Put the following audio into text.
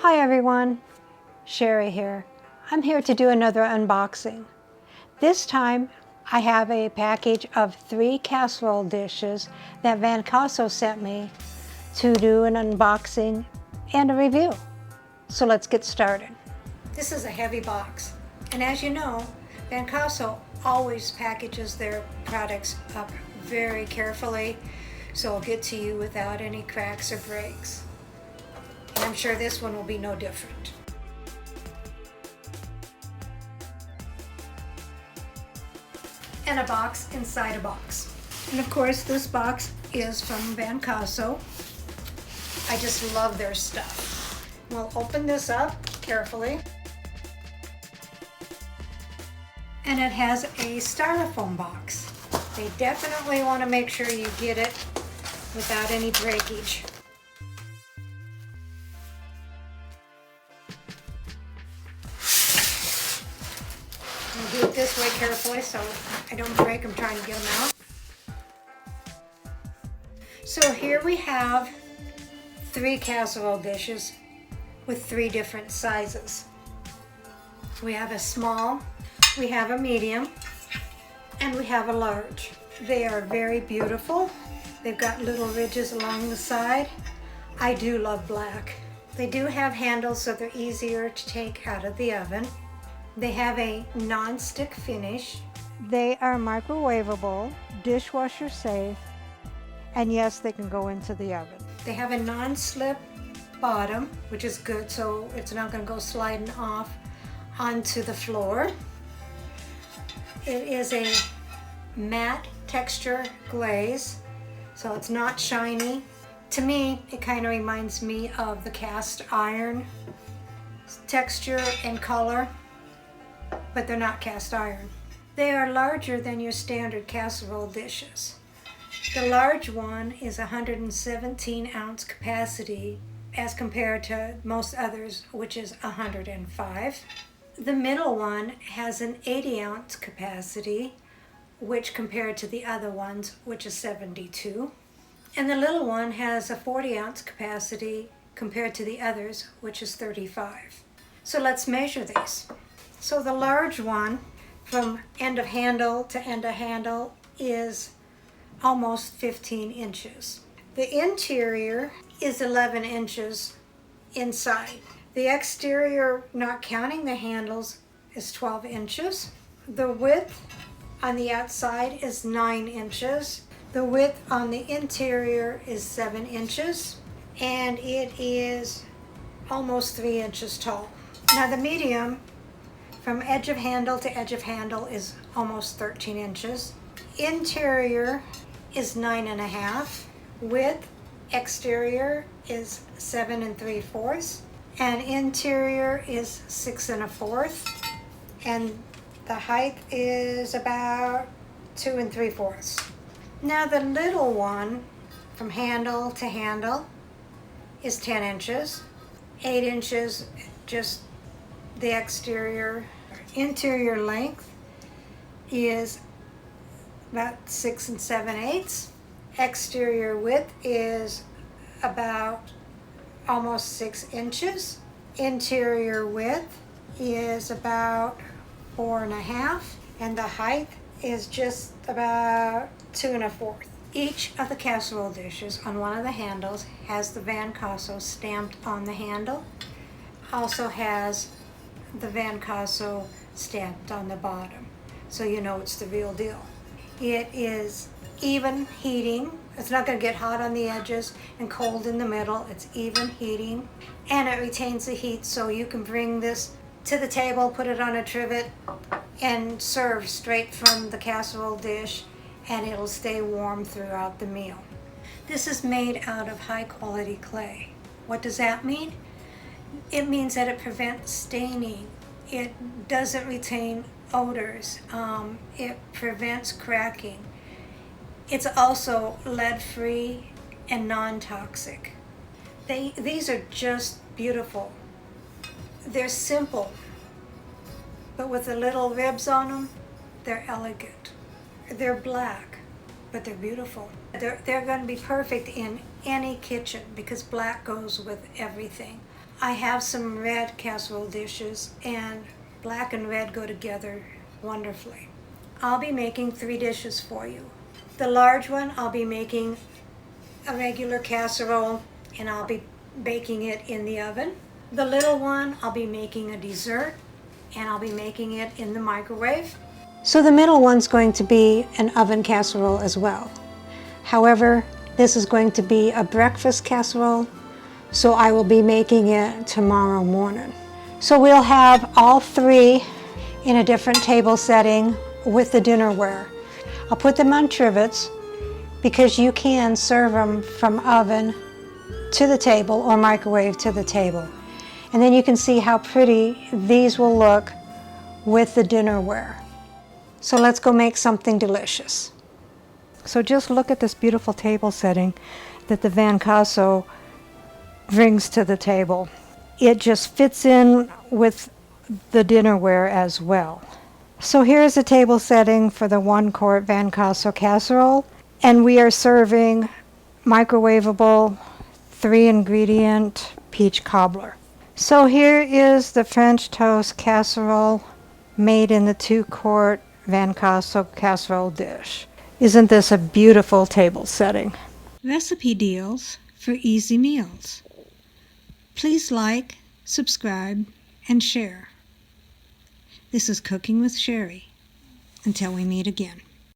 Hi everyone, Sherry here. I'm here to do another unboxing. This time I have a package of 3 casserole dishes that Vancasso sent me to do an unboxing and a review. So let's get started. This is a heavy box, and as you know, Vancasso always packages their products up very carefully so it'll get to you without any cracks or breaks. And I'm sure this one will be no different. And a box inside a box. And of course this box is from Vancasso. I just love their stuff. We'll open this up carefully. And it has a styrofoam box. They definitely want to make sure you get it without any breakage. I'll do it this way carefully so I don't break them trying to get them out. So here we have 3 casserole dishes with 3 different sizes. We have a small, we have a medium, and we have a large. They are very beautiful. They've got little ridges along the side. I do love black. They do have handles so they're easier to take out of the oven. They have a non-stick finish. They are microwavable, dishwasher safe, and yes, they can go into the oven. They have a non-slip bottom, which is good, so it's not going to go sliding off onto the floor. It is a matte texture glaze, so it's not shiny. To me, it kind of reminds me of the cast iron texture and color, but they're not cast iron. They are larger than your standard casserole dishes. The large one is 117 ounce capacity as compared to most others, which is 105. The middle one has an 80 ounce capacity, which compared to the other ones, which is 72. And the little one has a 40 ounce capacity compared to the others, which is 35. So let's measure these. So the large one, from end of handle to end of handle, is almost 15 inches. The interior is 11 inches inside. The exterior, not counting the handles, is 12 inches. The width on the outside is 9 inches. The width on the interior is 7 inches. And it is almost 3 inches tall. Now the medium, from edge of handle to edge of handle, is almost 13 inches. Interior is 9.5. Width, exterior is 7 3/4. And interior is 6 1/4. And the height is about 2 3/4. Now the little one, from handle to handle, is 10 inches. 8 inches just the exterior. Interior length is about 6 7/8. Exterior width is about almost 6 inches. Interior width is about 4.5, and the height is just about 2 1/4. Each of the casserole dishes on one of the handles has the Vancasso stamped on the handle. Also has the Vancasso stamped on the bottom, so you know it's the real deal. It is even heating. It's not going to get hot on the edges and cold in the middle. It's even heating, and it retains the heat, so you can bring this to the table, put it on a trivet, and serve straight from the casserole dish, and it'll stay warm throughout the meal. This is made out of high quality clay. What does that mean? It means that it prevents staining. It doesn't retain odors. It prevents cracking. It's also lead-free and non-toxic. These are just beautiful. They're simple, but with the little ribs on them, they're elegant. They're black, but they're beautiful. They're going to be perfect in any kitchen because black goes with everything. I have some red casserole dishes, and black and red go together wonderfully. I'll be making 3 dishes for you. The large one, I'll be making a regular casserole, and I'll be baking it in the oven. The little one, I'll be making a dessert, and I'll be making it in the microwave. So the middle one's going to be an oven casserole as well. However, this is going to be a breakfast casserole, so I will be making it tomorrow morning. So we'll have all 3 in a different table setting with the dinnerware. I'll put them on trivets because you can serve them from oven to the table or microwave to the table. And then you can see how pretty these will look with the dinnerware. So let's go make something delicious. So just look at this beautiful table setting that the Vancasso brings to the table. It just fits in with the dinnerware as well. So here's a table setting for the 1-quart Vancasso casserole, and we are serving microwavable 3-ingredient peach cobbler. So here is the French toast casserole made in the 2-quart Vancasso casserole dish. Isn't this a beautiful table setting? Recipe deals for easy meals. Please like, subscribe, and share. This is Cooking with Sherry. Until we meet again.